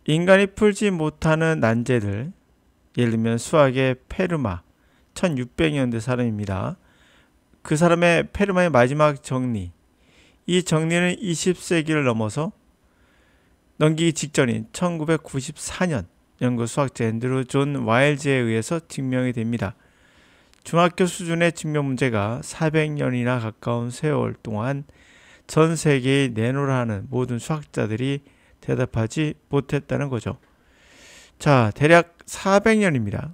인간이 풀지 못하는 난제들, 예를 들면 수학의 페르마, 1600년대 사람입니다. 그 사람의 페르마의 마지막 정리, 이 정리는 20세기를 넘어서 넘기기 직전인 1994년 영국 수학자 앤드루 존 와일즈에 의해서 증명이 됩니다. 중학교 수준의 증명 문제가 400년이나 가까운 세월 동안 전 세계에 내놓으라 하는 모든 수학자들이 대답하지 못했다는 거죠. 자, 대략 400년입니다.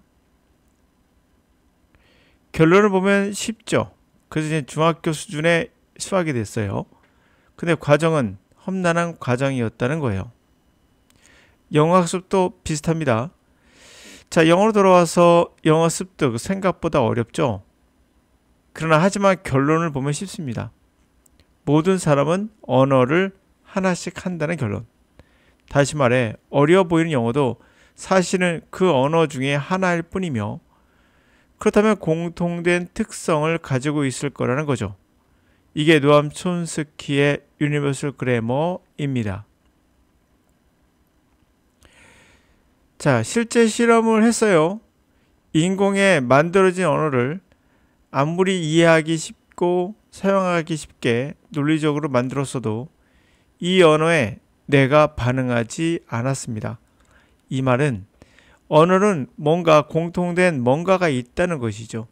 결론을 보면 쉽죠. 그래서 이제 중학교 수준의 수학이 됐어요. 근데 과정은 험난한 과정이었다는 거예요. 영어 학습도 비슷합니다. 자, 영어로 돌아와서 영어 습득 생각보다 어렵죠. 그러나 하지만 결론을 보면 쉽습니다. 모든 사람은 언어를 하나씩 한다는 결론. 다시 말해 어려워 보이는 영어도 사실은 그 언어 중에 하나일 뿐이며 그렇다면 공통된 특성을 가지고 있을 거라는 거죠. 이게 노암 촘스키의 유니버설 그래머입니다. 자, 실제 실험을 했어요. 인공에 만들어진 언어를 아무리 이해하기 쉽고 사용하기 쉽게 논리적으로 만들었어도 이 언어에 뇌가 반응하지 않았습니다. 이 말은 언어는 뭔가 공통된 뭔가가 있다는 것이죠.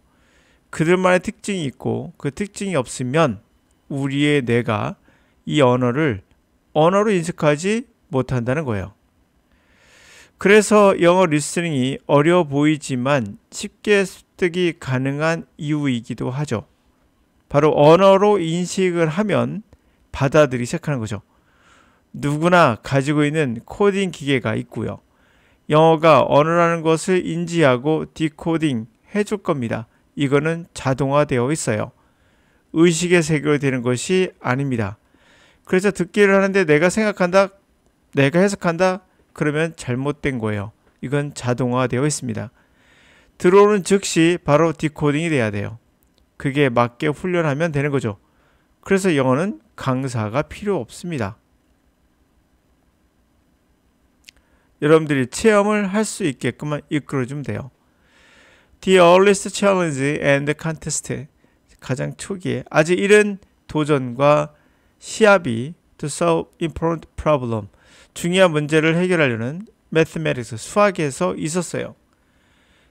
그들만의 특징이 있고 그 특징이 없으면 우리의 뇌가 이 언어로 인식하지 못한다는 거예요. 그래서 영어 리스닝이 어려워 보이지만 쉽게 습득이 가능한 이유이기도 하죠. 바로 언어로 인식을 하면 받아들이기 시작하는 거죠. 누구나 가지고 있는 코딩 기계가 있고요. 영어가 언어라는 것을 인지하고 디코딩 해줄 겁니다. 이거는 자동화되어 있어요. 의식의 세계로 되는 것이 아닙니다. 그래서 듣기를 하는데 내가 생각한다, 내가 해석한다, 그러면 잘못된 거예요. 이건 자동화되어 있습니다. 들어오는 즉시 바로 디코딩이 돼야 돼요. 그게 맞게 훈련하면 되는 거죠. 그래서 영어는 강사가 필요 없습니다. 여러분들이 체험을 할 수 있게끔만 이끌어주면 돼요. The earliest challenge and contest, 가장 초기에 아주 이른 도전과 시합이 to solve important problem, 중요한 문제를 해결하려는 mathematics, 수학에서 있었어요.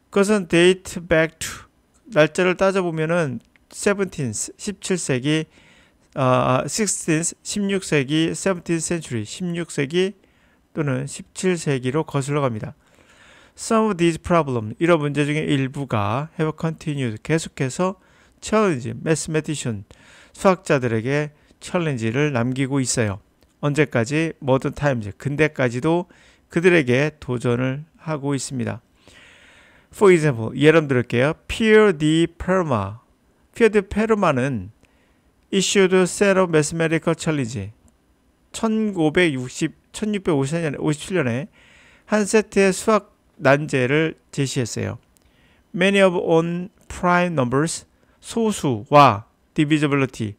그것은 date back to, 날짜를 따져보면은 17세기, 16세기, 17th century, 16세기 또는 17세기로 거슬러 갑니다. Some of these problems, 이런 문제 중에 일부가 have continued, 계속해서 challenge, mathematician, 수학자들에게 챌린지를 남기고 있어요. 언제까지? modern times, 근대까지도 그들에게 도전을 하고 있습니다. For example, 예를 들을게요. Pierre de Fermat. Pierre de Fermat는 issued a set of mathematical challenge. 1657년에 한 세트의 수학 난제를 제시했어요. Many of on prime numbers, 소수와 divisibility,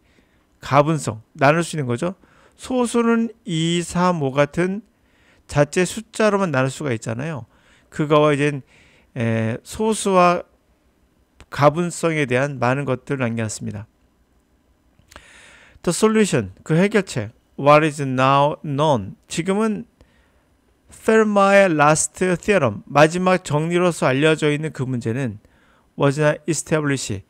가분성, 나눌 수 있는 거죠. 소수는 2, 3, 5 같은 자체 숫자로만 나눌 수가 있잖아요. 그거와 이제 소수와 가분성에 대한 많은 것들을 남겼습니다. The solution, 그 해결책. What is now known, 지금은 Fermat의 last theorem, 마지막 정리로서 알려져 있는 그 문제는 was not established,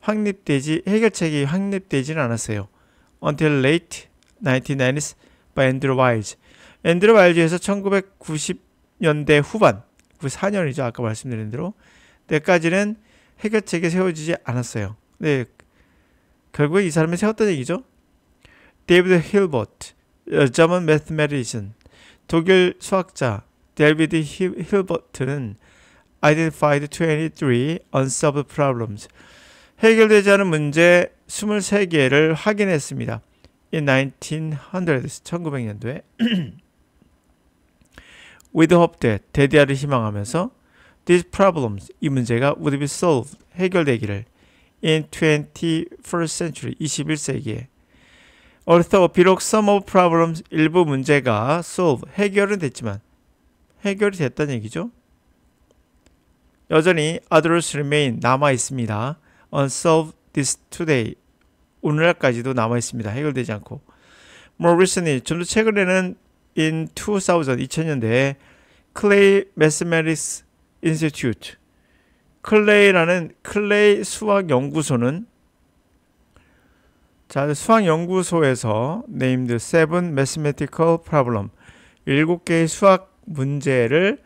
해결책이 확립되지는 않았어요. Until late 1990s by Andrew Wiles. 앤드루 와일즈에서 1990년대 후반, 94년이죠. 아까 말씀드린 대로. 때까지는 해결책이 세워지지 않았어요. 네, 결국에 이 사람이 세웠던 얘기죠. 데이비드 힐버트, German mathematician, 독일 수학자 데이비드 힐버트는 identified 23 unsolved problems, 해결되지 않은 문제 23개를 확인했습니다. In 1900s, 1900년도에 with hope that, 대대하를 희망하면서 these problems, 이 문제가 would be solved, 해결되기를 in 21st century, 21세기에 although 비록 some of problems, 일부 문제가 solve, 해결은 됐지만 해결이 됐다는 얘기죠. 여전히 others remain 남아 있습니다. unsolved this today 오늘날까지도 남아 있습니다. 해결되지 않고. More recently 좀 더 최근에는 in 2000년대에 Clay Mathematics Institute 클레이라는 클레이 수학 연구소는 자, 수학 연구소에서 named seven mathematical problem 7개의 수학 문제를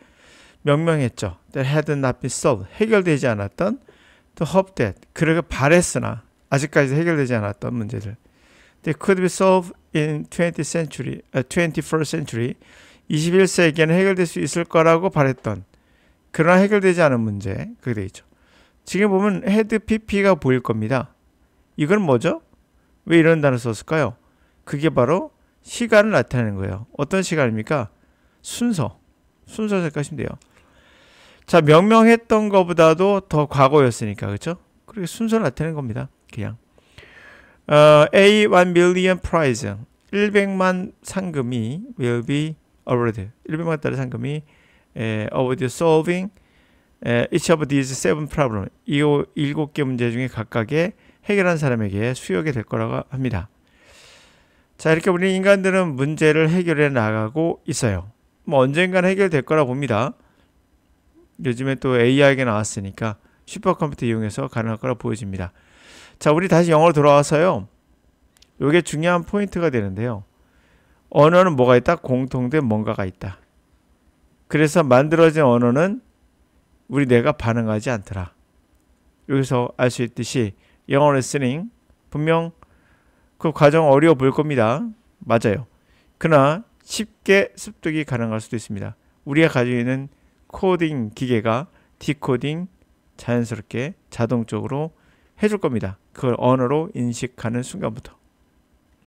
명명했죠. That had not been solved 해결되지 않았던 to hope that 그러게 바랬으나 아직까지 해결되지 않았던 문제들. They could be solved in 21st century 21세기에는 해결될 수 있을 거라고 바랬던 그러나 해결되지 않은 문제 그게 되어 있죠. 지금 보면 헤드 PP가 보일 겁니다. 이건 뭐죠? 왜 이런 단어 썼을까요? 그게 바로 시간을 나타내는 거예요. 어떤 시간입니까? 순서 생각하시면 돼요. 자, 명명했던 것보다도 더 과거였으니까 그렇죠? 그렇게 순서를 나타내는 겁니다. 그냥 A 1 million prize 100만 상금이 will be awarded 100만 달러 상금이 awarded solving each of these seven problems 이 7개 문제 중에 각각의 해결한 사람에게 수여가 될 거라고 합니다. 자, 이렇게 우리 인간들은 문제를 해결해 나가고 있어요. 뭐 언젠가는 해결될 거라 봅니다. 요즘에 또 AI가 나왔으니까 슈퍼컴퓨터 이용해서 가능할 거라 보여집니다. 자, 우리 다시 영어로 돌아와서요. 이게 중요한 포인트가 되는데요. 언어는 뭐가 있다? 공통된 뭔가가 있다. 그래서 만들어진 언어는 우리 뇌가 반응하지 않더라. 여기서 알 수 있듯이 영어 레스닝 분명 그 과정 어려워 보일 겁니다. 맞아요. 그러나 쉽게 습득이 가능할 수도 있습니다. 우리가 가지고 있는 코딩 기계가 디코딩 자연스럽게 자동적으로 해줄 겁니다. 그걸 언어로 인식하는 순간부터.